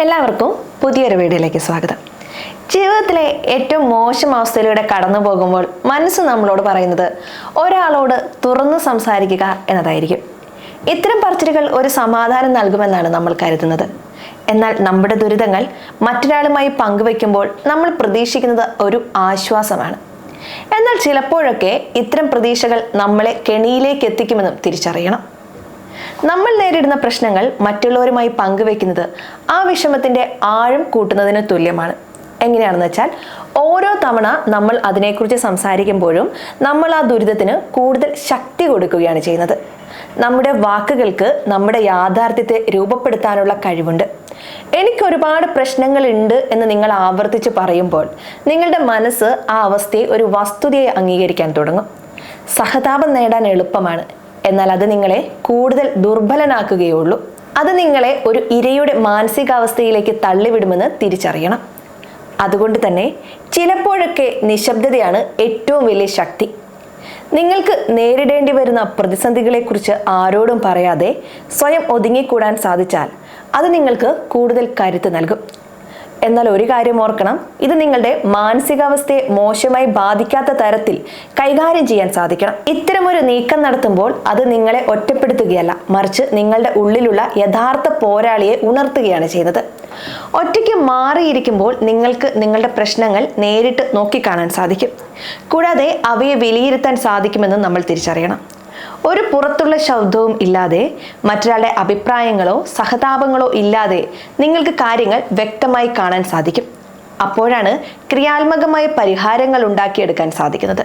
എല്ലാവർക്കും പുതിയൊരു വീഡിയോയിലേക്ക് സ്വാഗതം. ജീവിതത്തിലെ ഏറ്റവും മോശം അവസ്ഥയിലൂടെ കടന്നു പോകുമ്പോൾ മനസ്സ് നമ്മളോട് പറയുന്നത് ഒരാളോട് തുറന്നു സംസാരിക്കുക എന്നതായിരിക്കും. ഇത്തരം പറച്ചിലുകൾ ഒരു സമാധാനം നൽകുമെന്നാണ് നമ്മൾ കരുതുന്നത്. എന്നാൽ നമ്മുടെ ദുരിതങ്ങൾ മറ്റൊരാളുമായി പങ്കുവെക്കുമ്പോൾ നമ്മൾ പ്രതീക്ഷിക്കുന്നത് ഒരു ആശ്വാസമാണ്. എന്നാൽ ചിലപ്പോഴൊക്കെ ഇത്തരം പ്രതീക്ഷകൾ നമ്മളെ കെണിയിലേക്ക് എത്തിക്കുമെന്നും തിരിച്ചറിയണം. നമ്മൾ നേരിടുന്ന പ്രശ്നങ്ങൾ മറ്റുള്ളവരുമായി പങ്കുവെക്കുന്നത് ആ വിഷമത്തിന്റെ ആഴം കൂട്ടുന്നതിന് തുല്യമാണ്. എങ്ങനെയാണെന്ന് വെച്ചാൽ, ഓരോ തവണ നമ്മൾ അതിനെക്കുറിച്ച് സംസാരിക്കുമ്പോഴും നമ്മൾ ആ ദുരിതത്തിന് കൂടുതൽ ശക്തി കൊടുക്കുകയാണ് ചെയ്യുന്നത്. നമ്മുടെ വാക്കുകൾക്ക് നമ്മുടെ യാഥാർത്ഥ്യത്തെ രൂപപ്പെടുത്താനുള്ള കഴിവുണ്ട്. എനിക്കൊരുപാട് പ്രശ്നങ്ങളുണ്ട് എന്ന് നിങ്ങൾ ആവർത്തിച്ച് പറയുമ്പോൾ നിങ്ങളുടെ മനസ്സ് ആ അവസ്ഥയെ ഒരു വസ്തുതയെ അംഗീകരിക്കാൻ തുടങ്ങും. സഹതാപം നേടാൻ എളുപ്പമാണ്, എന്നാൽ അത് നിങ്ങളെ കൂടുതൽ ദുർബലനാക്കുകയുള്ളൂ. അത് നിങ്ങളെ ഒരു ഇരയുടെ മാനസികാവസ്ഥയിലേക്ക് തള്ളിവിടുമെന്ന് തിരിച്ചറിയണം. അതുകൊണ്ട് തന്നെ ചിലപ്പോഴൊക്കെ നിശബ്ദതയാണ് ഏറ്റവും വലിയ ശക്തി. നിങ്ങൾക്ക് നേരിടേണ്ടി വരുന്ന പ്രതിസന്ധികളെക്കുറിച്ച് ആരോടും പറയാതെ സ്വയം ഒതുങ്ങിക്കൂടാൻ സാധിച്ചാൽ അത് നിങ്ങൾക്ക് കൂടുതൽ കരുത്ത് നൽകും. എന്നാൽ ഒരു കാര്യം ഓർക്കണം, ഇത് നിങ്ങളുടെ മാനസികാവസ്ഥയെ മോശമായി ബാധിക്കാത്ത തരത്തിൽ കൈകാര്യം ചെയ്യാൻ സാധിക്കണം. ഇത്തരമൊരു നീക്കം നടത്തുമ്പോൾ അത് നിങ്ങളെ ഒറ്റപ്പെടുത്തുകയല്ല, മറിച്ച് നിങ്ങളുടെ ഉള്ളിലുള്ള യഥാർത്ഥ പോരാളിയെ ഉണർത്തുകയാണ് ചെയ്യുന്നത്. ഒറ്റയ്ക്ക് മാറിയിരിക്കുമ്പോൾ നിങ്ങൾക്ക് നിങ്ങളുടെ പ്രശ്നങ്ങൾ നേരിട്ട് നോക്കിക്കാണാൻ സാധിക്കും, കൂടാതെ അവയെ വിലയിരുത്താൻ സാധിക്കുമെന്ന് നമ്മൾ തിരിച്ചറിയണം. ഒരു പുറത്തുള്ള ശബ്ദവും ഇല്ലാതെ, മറ്റൊരാളുടെ അഭിപ്രായങ്ങളോ സഹതാപങ്ങളോ ഇല്ലാതെ നിങ്ങൾക്ക് കാര്യങ്ങൾ വ്യക്തമായി കാണാൻ സാധിക്കും. അപ്പോഴാണ് ക്രിയാത്മകമായ പരിഹാരങ്ങൾ ഉണ്ടാക്കിയെടുക്കാൻ സാധിക്കുന്നത്.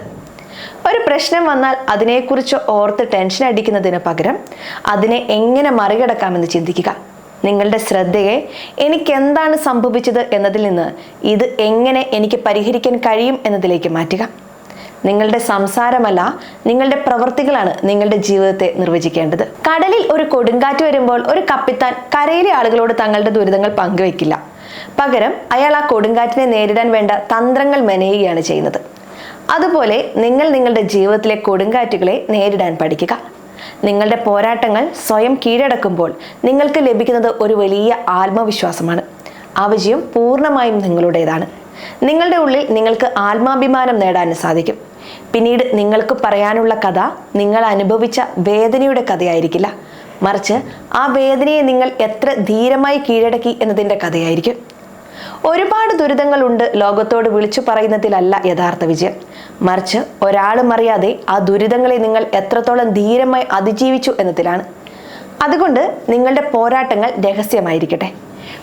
ഒരു പ്രശ്നം വന്നാൽ അതിനെക്കുറിച്ച് ഓർത്ത് ടെൻഷൻ അടിക്കുന്നതിന് പകരം അതിനെ എങ്ങനെ മറികടക്കാമെന്ന് ചിന്തിക്കുക. നിങ്ങളുടെ ശ്രദ്ധയെ എനിക്ക് എന്താണ് സംഭവിച്ചത് എന്നതിൽ നിന്ന് ഇത് എങ്ങനെ എനിക്ക് പരിഹരിക്കാൻ കഴിയും എന്നതിലേക്ക് മാറ്റുക. നിങ്ങളുടെ സംസാരമല്ല, നിങ്ങളുടെ പ്രവൃത്തികളാണ് നിങ്ങളുടെ ജീവിതത്തെ നിർവചിക്കേണ്ടത്. കടലിൽ ഒരു കൊടുങ്കാറ്റ് വരുമ്പോൾ ഒരു കപ്പിത്താൻ കരയിലെ ആളുകളോട് തങ്ങളുടെ ദുരിതങ്ങൾ പങ്കുവെക്കില്ല. പകരം അയാൾ ആ കൊടുങ്കാറ്റിനെ നേരിടാൻ വേണ്ട തന്ത്രങ്ങൾ മെനയുകയാണ് ചെയ്യുന്നത്. അതുപോലെ നിങ്ങൾ നിങ്ങളുടെ ജീവിതത്തിലെ കൊടുങ്കാറ്റുകളെ നേരിടാൻ പഠിക്കുക. നിങ്ങളുടെ പോരാട്ടങ്ങൾ സ്വയം കീഴടക്കുമ്പോൾ നിങ്ങൾക്ക് ലഭിക്കുന്നത് ഒരു വലിയ ആത്മവിശ്വാസമാണ്. ആ വിജയം പൂർണ്ണമായും നിങ്ങളുടേതാണ്. നിങ്ങളുടെ ഉള്ളിൽ നിങ്ങൾക്ക് ആത്മാഭിമാനം നേടാനും സാധിക്കും. പിന്നീട് നിങ്ങൾക്ക് പറയാനുള്ള കഥ നിങ്ങൾ അനുഭവിച്ച വേദനയുടെ കഥയായിരിക്കില്ല, മറിച്ച് ആ വേദനയെ നിങ്ങൾ എത്ര ധീരമായി കീഴടക്കി എന്നതിൻ്റെ കഥയായിരിക്കും. ഒരുപാട് ദുരിതങ്ങളുണ്ട് ലോകത്തോട് വിളിച്ചു പറയുന്നതിലല്ല യഥാർത്ഥ വിജയം, മറിച്ച് ഒരാളും അറിയാതെ ആ ദുരിതങ്ങളെ നിങ്ങൾ എത്രത്തോളം ധീരമായി അതിജീവിച്ചു എന്നതിലാണ്. അതുകൊണ്ട് നിങ്ങളുടെ പോരാട്ടങ്ങൾ രഹസ്യമായിരിക്കട്ടെ,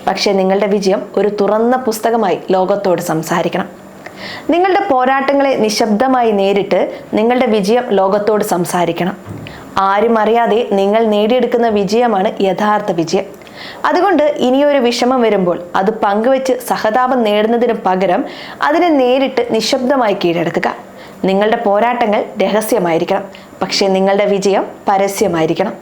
പക്ഷേ നിങ്ങളുടെ വിജയം ഒരു തുറന്ന പുസ്തകമായി ലോകത്തോട് സംസാരിക്കണം. നിങ്ങളുടെ പോരാട്ടങ്ങളെ നിശബ്ദമായി നേരിട്ട് നിങ്ങളുടെ വിജയം ലോകത്തോട് സംസാരിക്കണം. ആരും അറിയാതെ നിങ്ങൾ നേടിയെടുക്കുന്ന വിജയമാണ് യഥാർത്ഥ വിജയം. അതുകൊണ്ട് ഇനിയൊരു വിഷമം വരുമ്പോൾ അത് പങ്കുവെച്ച് സഹതാപം നേടുന്നതിന് പകരം അതിനെ നേരിട്ട് നിശബ്ദമായി കീഴടക്കുക. നിങ്ങളുടെ പോരാട്ടങ്ങൾ രഹസ്യമായിരിക്കണം, പക്ഷേ നിങ്ങളുടെ വിജയം പരസ്യമായിരിക്കണം.